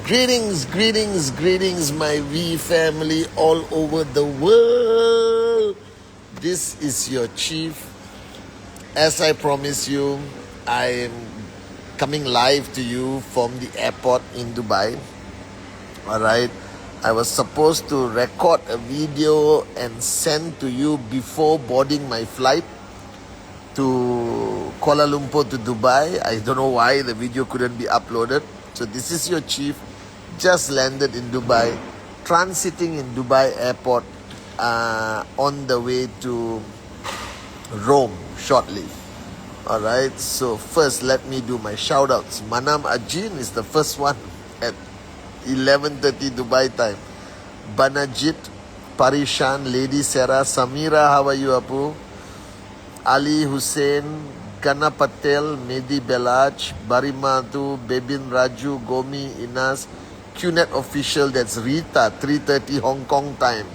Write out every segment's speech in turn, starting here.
Greetings, greetings, greetings, my V family all over the world. This is your chief. As I promised you, I am coming live to you from the airport in Dubai. Alright, I was supposed to record a video and send to you before boarding my flight to Kuala Lumpur to Dubai. I don't know why the video couldn't be uploaded. So this is your chief. Just landed in Dubai, transiting in Dubai airport on the way to Rome shortly. Alright, so first let me do my shout outs. Manam Ajin is the first one at 11:30 Dubai time. Banajit, Parishan, Lady Sarah, Samira, how are you Apu? Ali Hussein, Gana Patel, Mehdi Belaj, Barimatu, Bebin Raju, Gomi, Inas, QNet official, that's Rita, 3:30 Hong Kong time.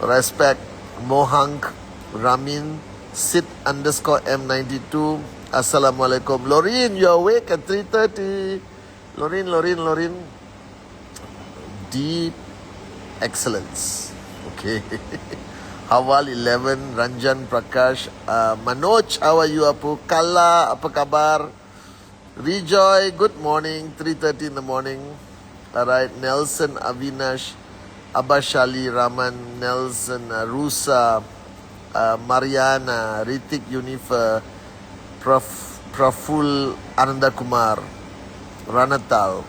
Respect, Mohank, Ramin, Sit _M92. Assalamualaikum. Lorin, you're awake at 3:30. Lorin. Deep excellence. Okay. Hawal 11, Ranjan Prakash, Manoj, how are you Apu? Kalla, apa kabar? Rejoy, good morning, 3:30 in the morning. Alright, Nelson, Avinash, Abashali, Raman, Nelson, Rusa, Mariana, Ritik Unifer, Praful, Ananda Kumar, Ranatal.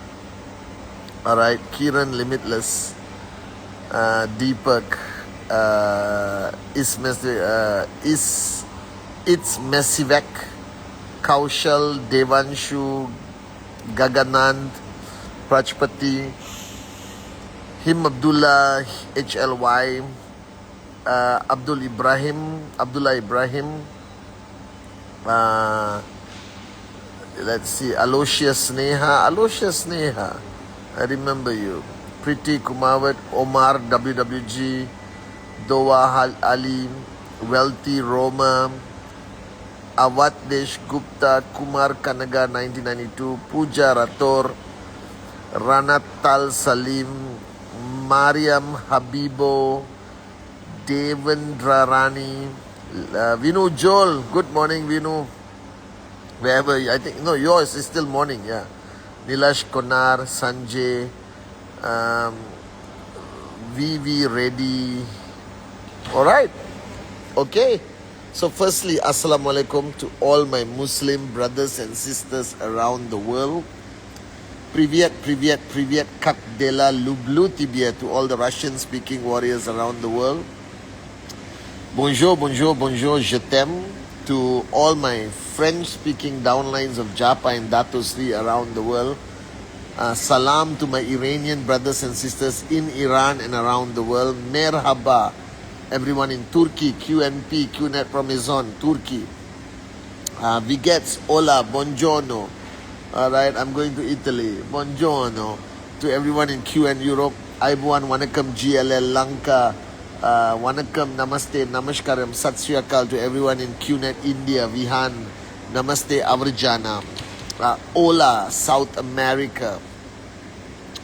Alright, Kiran Limitless, Deepak, It's Messivek, Kaushal, Devanshu, Gaganand, Prajpati, Him Abdullah, HLY, Abdullah Ibrahim, let's see, Aloysius Sneha, I remember you. Pretty Kumawat, Omar, WWG, Doa Ali, Wealthy Roma, Awat Desh Gupta, Kumar Kanaga 1992, Pooja Rator, Ranatal Salim, Mariam Habibo, Devendra Rani, Vinu Joel, good morning Vinu, wherever, I think, no, yours is still morning, yeah. Nilash Konar, Sanjay, VV Reddy. Alright, okay. So firstly, Assalamualaikum to all my Muslim brothers and sisters around the world. Privyet, kak dela lublu tibia to all the Russian-speaking warriors around the world. Bonjour, je t'aime to all my French-speaking downlines of Japa and Dato Sri around the world. Salam to my Iranian brothers and sisters in Iran and around the world. Merhaba, everyone in Turkey, QNP, QNet Promizon, Turkey. Vigets, hola, buongiorno. Alright, I'm going to Italy. Buongiorno to everyone in QN Europe. Aibuan, Wanakam, GLL, Lanka. Wanakam, Namaste, Namaskaram, Sat Sri Akal to everyone in QNet India, Vihan. Namaste, Avrjana. Hola, South America.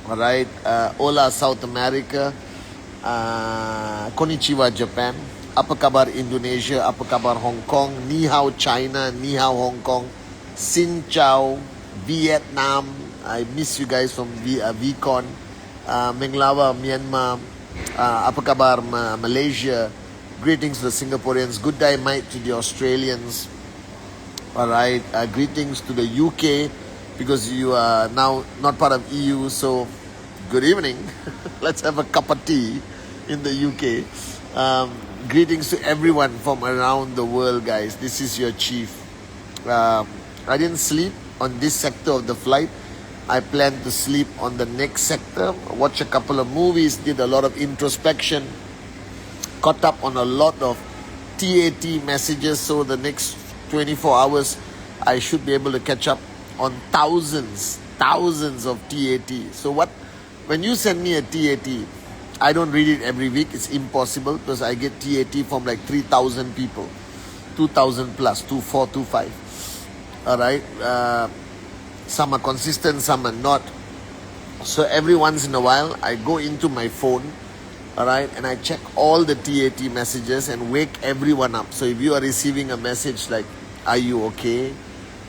Alright, hola, South America. Konnichiwa, Japan. Apa kabar, Indonesia? Apa kabar, Hong Kong? Ni hao, China. Ni hao, Hong Kong. Xin chao, Vietnam. I miss you guys from VCon. Menglawa, Myanmar. Apa kabar, Malaysia? Greetings to the Singaporeans. Good day, mate, to the Australians. Alright, greetings to the UK, because you are now not part of EU, so good evening. Let's have a cup of tea in the UK. Greetings to everyone from around the world, guys. This is your chief. I didn't sleep on this sector of the flight. I plan to sleep on the next sector, watch a couple of movies, did a lot of introspection, caught up on a lot of TAT messages, so the next 24 hours I should be able to catch up on thousands of TAT. So when you send me a TAT, I don't read it every week. It's impossible, because I get TAT from like 3,000 people, 2,000 plus, 2,4, 2,5. Alright, some are consistent, some are not. So every once in a while, I go into my phone, alright, and I check all the TAT messages and wake everyone up. So if you are receiving a message like, are you okay?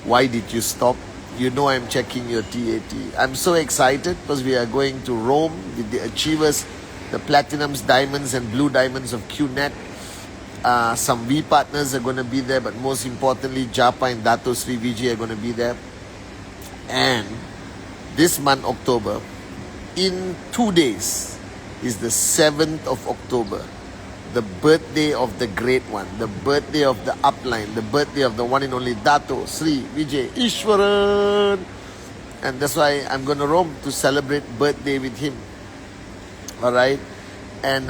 Why did you stop? You know I'm checking your TAT. I'm so excited because we are going to Rome with the achievers, the platinums, diamonds and blue diamonds of QNet. Some V partners are going to be there, but most importantly, Japa and Dato Sri Vijay are going to be there. And this month, October, in 2 days, is the 7th of October, the birthday of the great one, the birthday of the upline, the birthday of the one and only Dato Sri Vijay Ishwaran. And that's why I'm going to Rome to celebrate birthday with him. Alright. And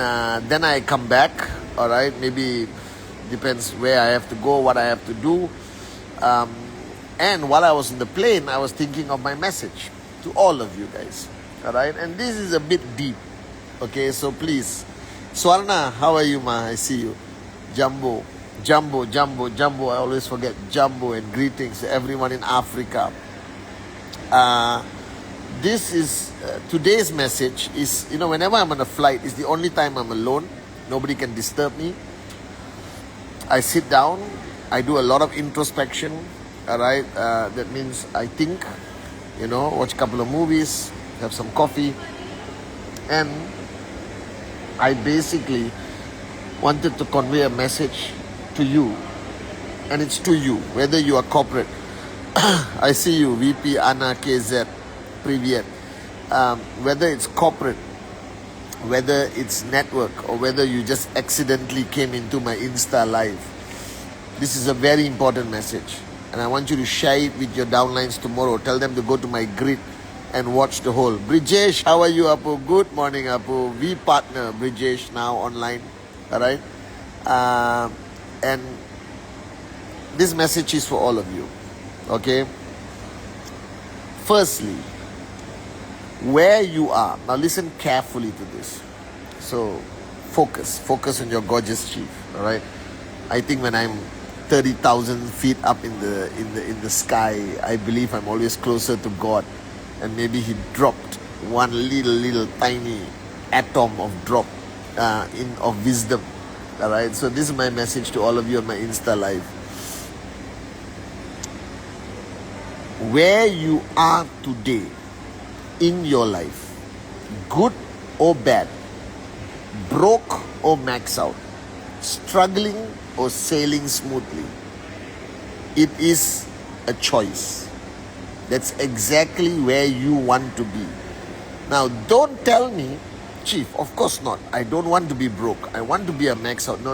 then I come back. Alright. Maybe depends where I have to go, what I have to do. And while I was in the plane, I was thinking of my message to all of you guys. Alright. And this is a bit deep. Okay. So please. Swarna, how are you, ma? I see you. Jumbo. I always forget Jumbo, and greetings to everyone in Africa. This is today's message is, whenever I'm on a flight, it's the only time I'm alone. Nobody can disturb me. I sit down. I do a lot of introspection. Alright, that means I think, watch a couple of movies, have some coffee, and I basically wanted to convey a message to you, and it's to you, whether you are corporate. I see you, VP Anna KZ, Privyet. Whether it's corporate, whether it's network, or whether you just accidentally came into my Insta live, this is a very important message, and I want you to share it with your downlines tomorrow. Tell them to go to my grid and watch the whole. Brijesh, how are you, Apu? Good morning, Apu. We partner Brijesh now online. Alright? And this message is for all of you. Okay? Firstly, where you are. Now listen carefully to this. So focus on your gorgeous chief. Alright? I think when I'm 30,000 feet up in the sky, I believe I'm always closer to God. And maybe he dropped one little tiny atom of drop of wisdom. Alright, so this is my message to all of you on my Insta live. Where you are today in your life, good or bad, broke or max out, struggling or sailing smoothly, it is a choice. That's exactly where you want to be. Now, don't tell me, Chief, of course not. I don't want to be broke. I want to be a max out. No.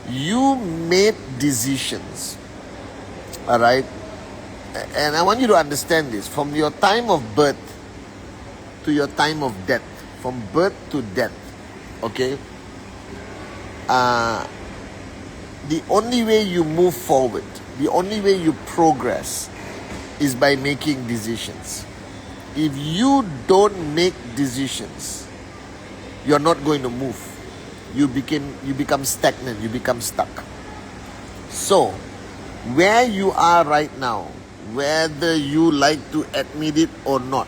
You made decisions. Alright? And I want you to understand this. From your time of birth to your time of death. From birth to death. Okay? The only way you move forward, the only way you progress, is by making decisions. If you don't make decisions, you're not going to move. You become stagnant, you become stuck. So, where you are right now, whether you like to admit it or not,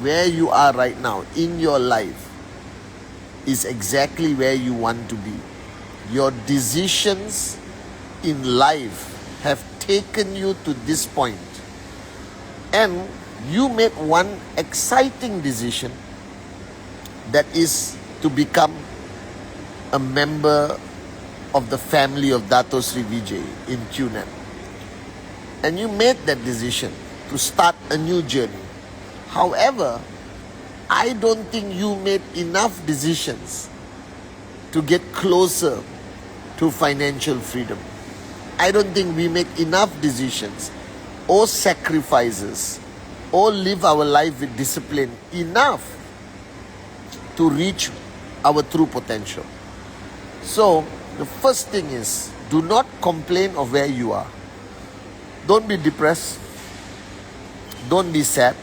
where you are right now in your life is exactly where you want to be. Your decisions in life have taken you to this point. And you made one exciting decision, that is to become a member of the family of Dato Sri Vijay in QNet. And you made that decision to start a new journey. However, I don't think you made enough decisions to get closer to financial freedom. I don't think we make enough decisions or sacrifices or live our life with discipline enough to reach our true potential. So, the first thing is, do not complain of where you are. Don't be depressed. Don't be sad.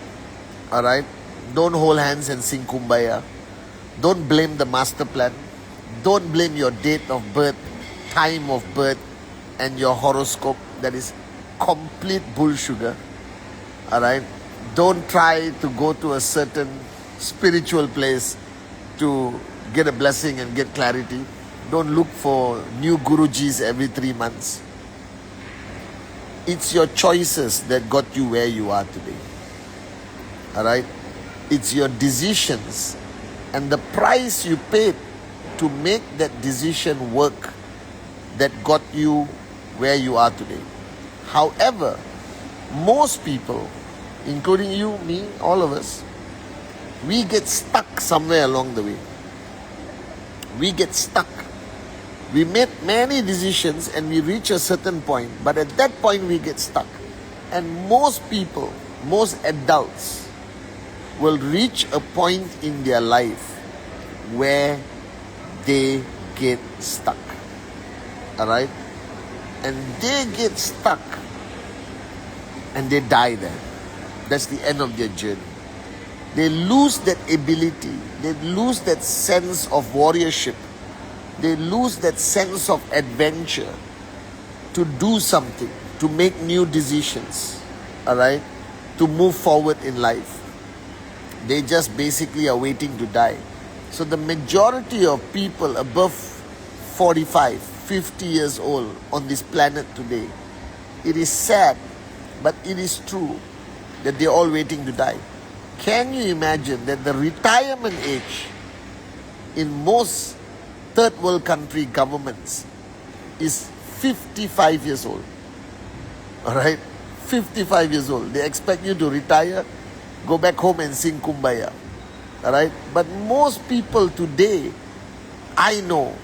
Alright? Don't hold hands and sing Kumbaya. Don't blame the master plan. Don't blame your date of birth, time of birth, and your horoscope. That is complete bull sugar. Alright? Don't try to go to a certain spiritual place to get a blessing and get clarity. Don't look for new Gurujis every 3 months. It's your choices that got you where you are today. Alright? It's your decisions and the price you paid to make that decision work that got you where you are today. However, most people, including you, me, all of us, we get stuck somewhere along the way. We get stuck. We made many decisions and we reach a certain point, but at that point we get stuck. And most people, most adults, will reach a point in their life where they get stuck. Alright? And they get stuck and they die there. That's the end of their journey. They lose that ability. They lose that sense of warriorship. They lose that sense of adventure to do something, to make new decisions, alright? To move forward in life. They just basically are waiting to die. So the majority of people above 45, 50 years old on this planet today, it is sad, but it is true that they're all waiting to die. Can you imagine that the retirement age in most third world country governments is 55 years old? Alright? 55 years old. They expect you to retire, go back home and sing Kumbaya. Alright? But most people today, I know,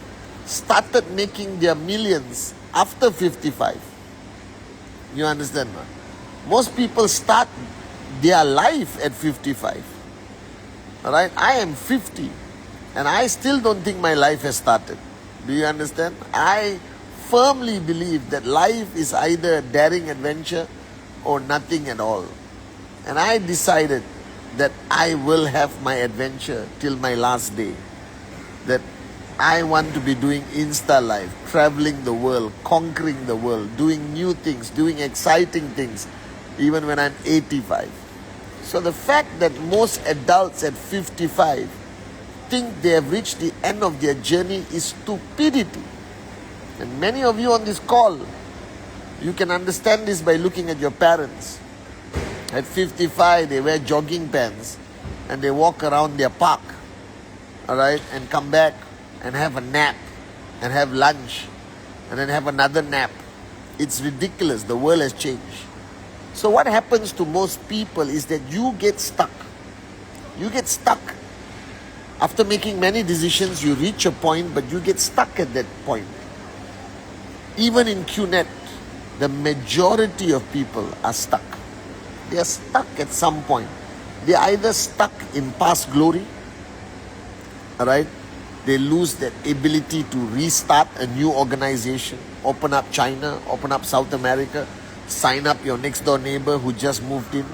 started making their millions after 55. You understand, man? Most people start their life at 55. Alright? I am 50 and I still don't think my life has started. Do you understand? I firmly believe that life is either a daring adventure or nothing at all. And I decided that I will have my adventure till my last day. That I want to be doing Insta life, traveling the world, conquering the world, doing new things, doing exciting things, even when I'm 85. So the fact that most adults at 55 think they have reached the end of their journey is stupidity. And many of you on this call, you can understand this by looking at your parents. At 55, they wear jogging pants and they walk around their park, alright, and come back and have a nap and have lunch and then have another nap. It's ridiculous. The world has changed. So what happens to most people is that you get stuck. You get stuck. After making many decisions, you reach a point, but you get stuck at that point. Even in QNet, the majority of people are stuck. They are stuck at some point. They are either stuck in past glory, alright? They lose that ability to restart a new organization, open up China, open up South America, sign up your next door neighbor who just moved in.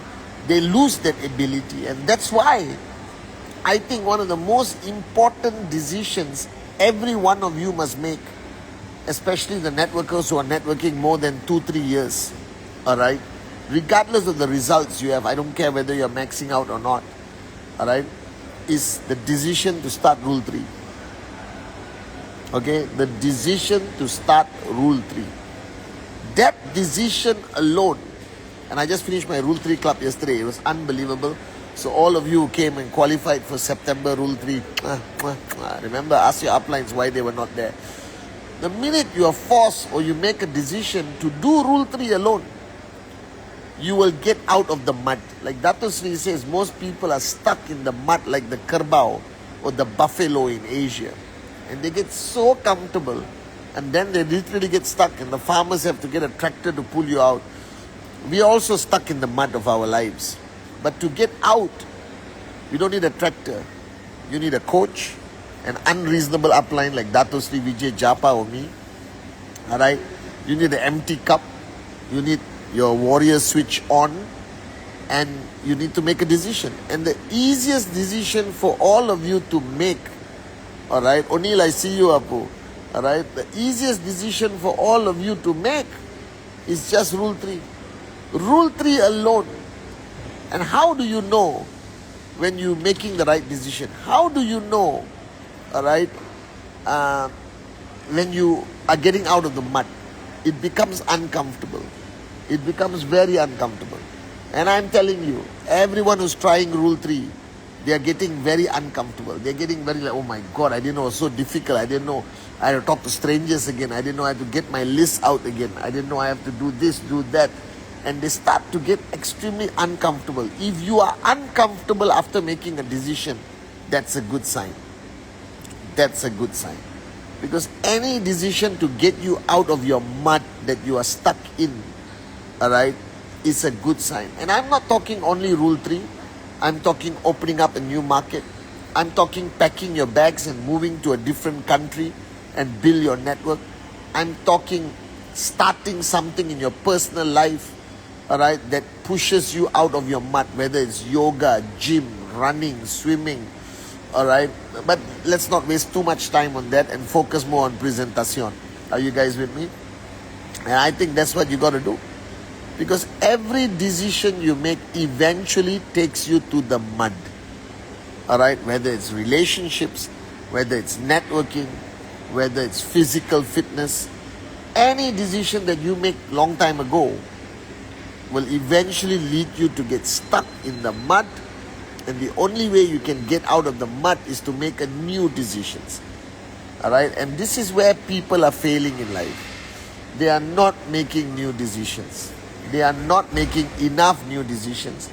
They lose that ability, and that's why I think one of the most important decisions every one of you must make, especially the networkers who are networking more than 2-3 years, alright? Regardless of the results you have, I don't care whether you're maxing out or not, alright, is the decision to start Rule 3. Okay, the decision to start Rule 3. That decision alone, and I just finished my Rule 3 club yesterday, it was unbelievable. So all of you who came and qualified for September Rule 3, remember, ask your uplines why they were not there. The minute you are forced or you make a decision to do Rule 3 alone, you will get out of the mud. Like Dato Sri says, most people are stuck in the mud like the kerbau or the buffalo in Asia. And they get so comfortable and then they literally get stuck and the farmers have to get a tractor to pull you out. We are also stuck in the mud of our lives. But to get out, you don't need a tractor. You need a coach, an unreasonable upline like Dato Sri Vijay Japa or me. Alright? You need an empty cup. You need your warrior switch on. And you need to make a decision. And the easiest decision for all of you to make, alright, O'Neill, I see you, Apu. Alright, the easiest decision for all of you to make is just Rule 3. Rule 3 alone And how do you know when you're making the right decision? How do you know, all right, when you are getting out of the mud? It becomes uncomfortable. It becomes very uncomfortable. And I'm telling you, everyone who's trying Rule 3, they are getting very uncomfortable. They're getting very like, oh my God, I didn't know it was so difficult. I didn't know I had to talk to strangers again. I didn't know I had to get my list out again. I didn't know I have to do this, do that. And they start to get extremely uncomfortable. If you are uncomfortable after making a decision, that's a good sign. That's a good sign. Because any decision to get you out of your mud that you are stuck in, alright, is a good sign. And I'm not talking only Rule 3. I'm talking opening up a new market. I'm talking packing your bags and moving to a different country and build your network. I'm talking starting something in your personal life, alright, that pushes you out of your mud, whether it's yoga, gym, running, swimming, alright. But let's not waste too much time on that and focus more on presentation. Are you guys with me? And I think that's what you got to do. Because every decision you make eventually takes you to the mud. Alright, whether it's relationships, whether it's networking, whether it's physical fitness, any decision that you make long time ago will eventually lead you to get stuck in the mud. And the only way you can get out of the mud is to make a new decisions. Alright, and this is where people are failing in life. They are not making new decisions. They are not making enough new decisions.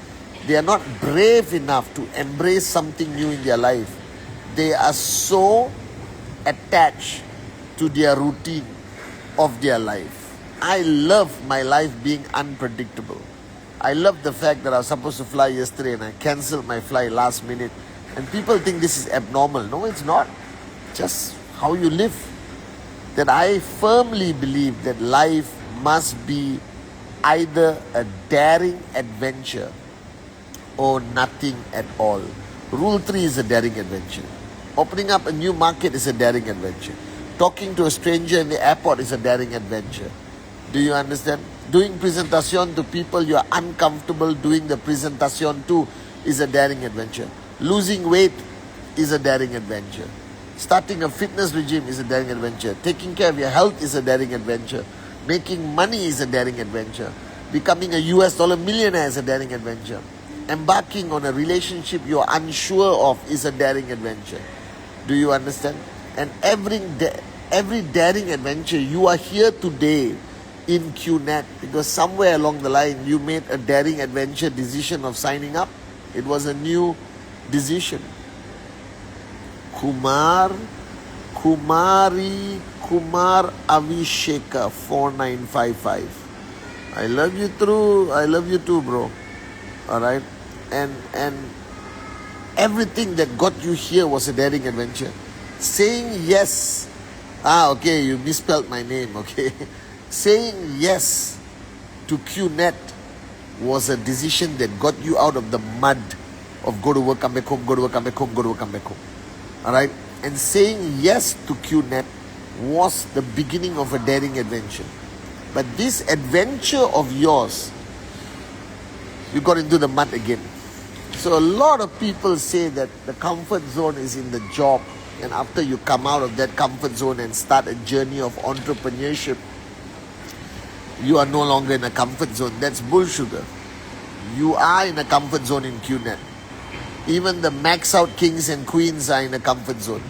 They are not brave enough to embrace something new in their life. They are so attached to their routine of their life. I love my life being unpredictable. I love the fact that I was supposed to fly yesterday and I cancelled my flight last minute. And people think this is abnormal. No, it's not. Just how you live. That I firmly believe that life must be either a daring adventure or nothing at all. Rule 3 is a daring adventure. Opening up a new market is a daring adventure. Talking to a stranger in the airport is a daring adventure. Do you understand? Doing presentation to people you are uncomfortable doing the presentation to is a daring adventure. Losing weight is a daring adventure. Starting a fitness regime is a daring adventure. Taking care of your health is a daring adventure. Making money is a daring adventure. Becoming a US dollar millionaire is a daring adventure. Embarking on a relationship you are unsure of is a daring adventure. Do you understand? And every daring adventure, you are here today in QNet because somewhere along the line you made a daring adventure decision of signing up. It was a new decision. Kumar Avisheka 4955. I love you too. I love you too, bro. Alright? And everything that got you here was a daring adventure. Saying yes. Okay, you misspelled my name, okay? Saying yes to QNet was a decision that got you out of the mud of go to work, come back home, go to work, come back home, go to work, come back home. Alright? And saying yes to QNet was the beginning of a daring adventure. But this adventure of yours, you got into the mud again. So a lot of people say that the comfort zone is in the job. And after you come out of that comfort zone and start a journey of entrepreneurship, you are no longer in a comfort zone. That's bullshit. You are in a comfort zone in QNet. Even the max out kings and queens are in a comfort zone.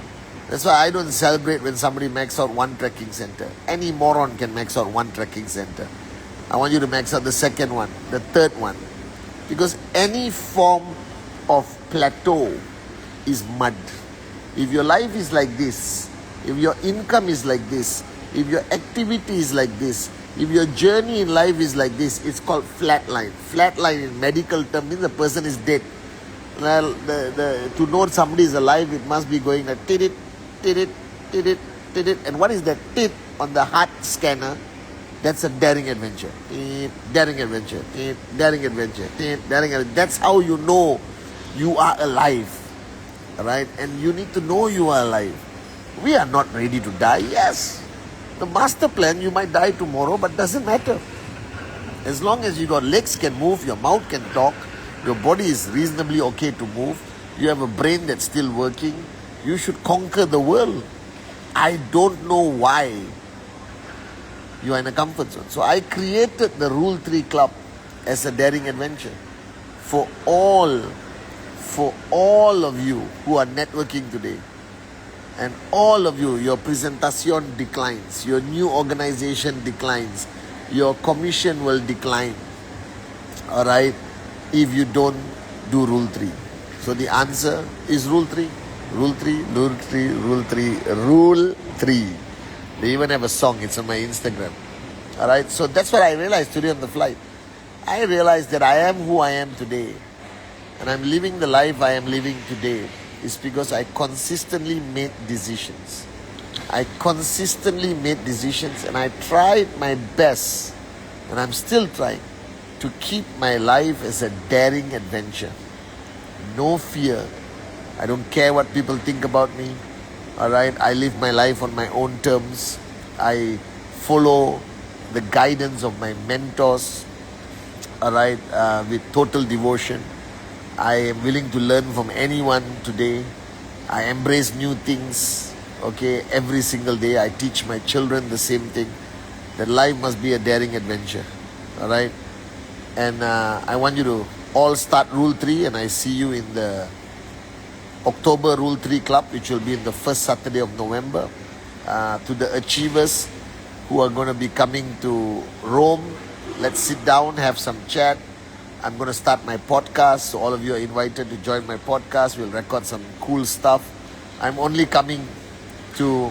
That's why I don't celebrate when somebody max out one trekking center. Any moron can max out one trekking center. I want you to max out the second one, the third one. Because any form of plateau is mud. If your life is like this, if your income is like this, if your activity is like this, if your journey in life is like this, it's called flatline. Flatline in medical terms means the person is dead. Well, to know somebody is alive, it must be going like tit it. And what is that tit on the heart scanner? That's a daring adventure. Daring adventure. Daring adventure. Daring adventure. That's how you know you are alive. Right? And you need to know you are alive. We are not ready to die. Yes. The master plan, you might die tomorrow, but doesn't matter. As long as you got legs can move, your mouth can talk, Your body is reasonably okay to move. You have a brain that's still working. You should conquer the world. I don't know why you are in a comfort zone. So I created the Rule 3 Club as a daring adventure for all of you who are networking today. And all of you, your presentation declines, your new organization declines, your commission will decline. Alright, if you don't do Rule 3. So the answer is Rule 3. Rule 3, Rule 3, Rule 3, Rule 3. They even have a song, it's on my Instagram. Alright, so that's what I realized today on the flight. I realized that I am who I am today. And I'm living the life I am living today is because I consistently made decisions. I consistently made decisions and I tried my best, and I'm still trying, to keep my life as a daring adventure. No fear. I don't care what people think about me. Alright, I live my life on my own terms. I follow the guidance of my mentors. Alright, with total devotion. I am willing to learn from anyone today. I embrace new things. Okay, every single day I teach my children the same thing. That life must be a daring adventure. Alright, and I want you to all start Rule 3, and I see you in the October Rule 3 Club, which will be in the first Saturday of November. To the achievers who are going to be coming to Rome, let's sit down, have some chat. I'm going to start my podcast, so all of you are invited to join my podcast. We'll record some cool stuff. I'm only coming to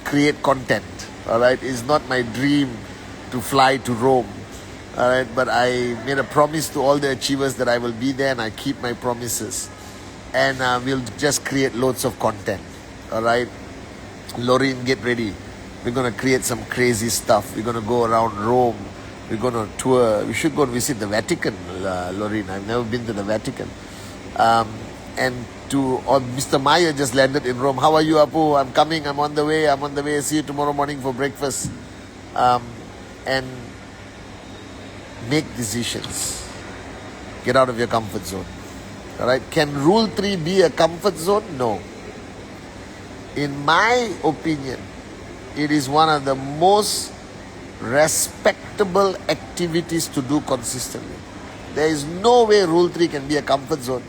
create content. Alright, it's not my dream to fly to Rome. Alright, but I made a promise to all the achievers that I will be there, and I keep my promises. And we'll just create loads of content. Alright, Lorraine, get ready. We're going to create some crazy stuff. We're going to go around Rome. We're going to tour. We should go and visit the Vatican, Lorraine. I've never been to the Vatican. And Mr. Meyer just landed in Rome. How are you, Apu? I'm coming. I'm on the way. See you tomorrow morning for breakfast. And make decisions. Get out of your comfort zone. Alright, can Rule 3 be a comfort zone? No. In my opinion, it is one of the most respectable activities to do consistently. There is no way Rule 3 can be a comfort zone,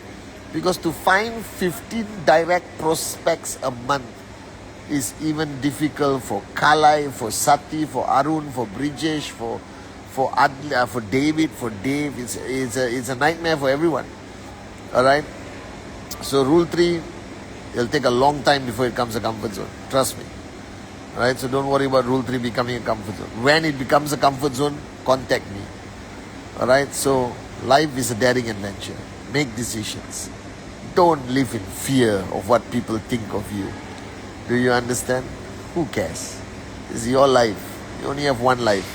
because to find 15 direct prospects a month is even difficult for Kalai, for Sati, for Arun, for Brijesh, for Adli, for David, for Dave. It's a nightmare for everyone. Alright, so Rule 3, it'll take a long time before it becomes a comfort zone. Trust me. Alright, so don't worry about Rule 3 becoming a comfort zone. When it becomes a comfort zone, contact me. Alright, so life is a daring adventure. Make decisions. Don't live in fear of what people think of you. Do you understand? Who cares? This is your life. You only have one life.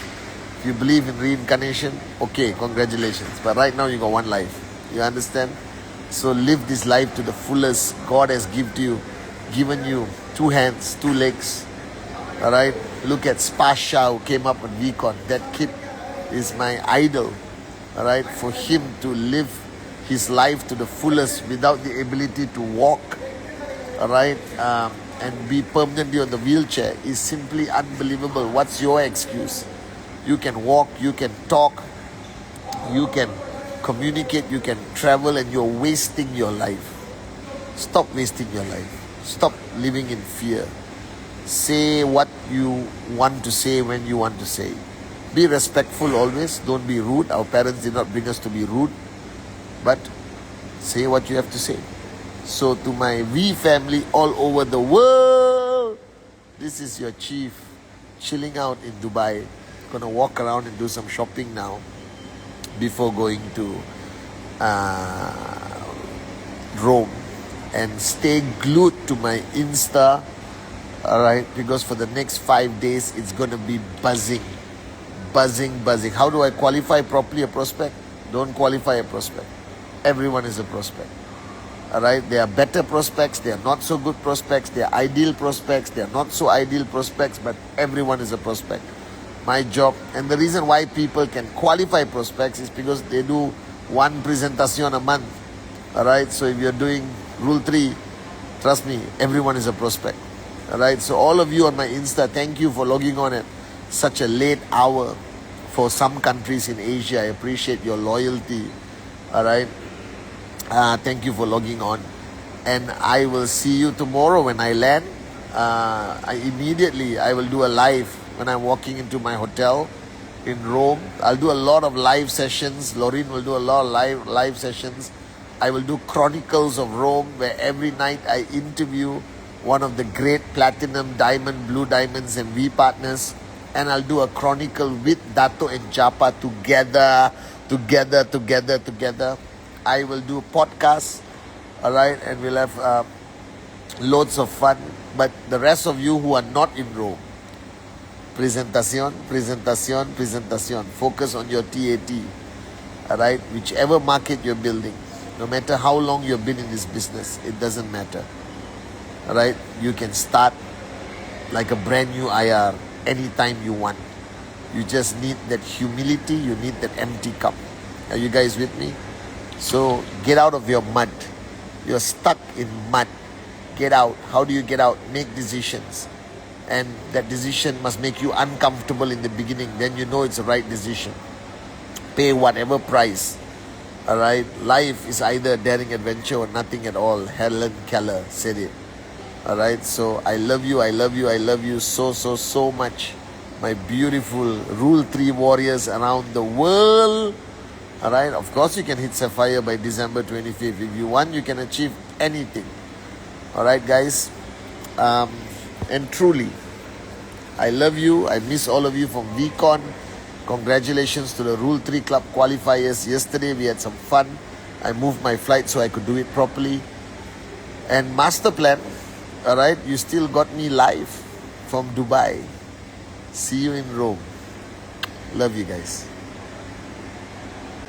If you believe in reincarnation, okay, congratulations. But right now you got one life. You understand? So live this life to the fullest. God has given you 2 hands, 2 legs. Alright? Look at Spasha, who came up with VCon. That kid is my idol. Alright? For him to live his life to the fullest without the ability to walk, alright, and be permanently on the wheelchair is simply unbelievable. What's your excuse? You can walk, you can talk, you can communicate, you can travel, and you're wasting your life. Stop wasting your life. Stop living in fear. Say what you want to say when you want to say. Be respectful always. Don't be rude. Our parents did not bring us to be rude. But say what you have to say. So to my V family all over the world, this is your chief chilling out in Dubai. Gonna walk around and do some shopping now before going to Rome. And stay glued to my Insta, alright, because for the next 5 days it's gonna be buzzing. How do I qualify properly a prospect? Don't qualify a prospect. Everyone is a prospect. Alright, there are better prospects, there are not so good prospects, there are ideal prospects, there are not so ideal prospects, but everyone is a prospect. My job, and the reason why people can qualify prospects is because they do one presentation a month. Alright, so if you're doing rule 3, trust me, everyone is a prospect. Alright, so all of you on my Insta, thank you for logging on at such a late hour for some countries in Asia. I appreciate your loyalty. Alright, thank you for logging on. And I will see you tomorrow when I land. I will do a live when I'm walking into my hotel in Rome. I'll do a lot of live sessions. Lauren will do a lot of live sessions. I will do Chronicles of Rome, where every night I interview one of the great platinum, diamond, blue diamonds and V partners. And I'll do a chronicle with Dato and Japa together. I will do podcasts, alright, and we'll have loads of fun. But the rest of you who are not in Rome, presentación. Focus on your TAT, alright, whichever market you're building. No matter how long you've been in this business, it doesn't matter. Alright, you can start like a brand new IR anytime you want. You just need that humility, you need that empty cup. Are you guys with me? So get out of your mud. You're stuck in mud. Get out. How do you get out? Make decisions. And that decision must make you uncomfortable in the beginning. Then you know it's the right decision. Pay whatever price. Alright? Life is either a daring adventure or nothing at all. Helen Keller said it. Alright? So I love you so much. My beautiful Rule 3 warriors around the world. Alright? Of course you can hit Sapphire by December 25th. If you want, you can achieve anything. Alright guys? And truly, I love you. I miss all of you from VCon. Congratulations to the Rule 3 Club qualifiers. Yesterday we had some fun. I moved my flight so I could do it properly. And master plan, alright, you still got me live from Dubai. See you in Rome. Love you guys.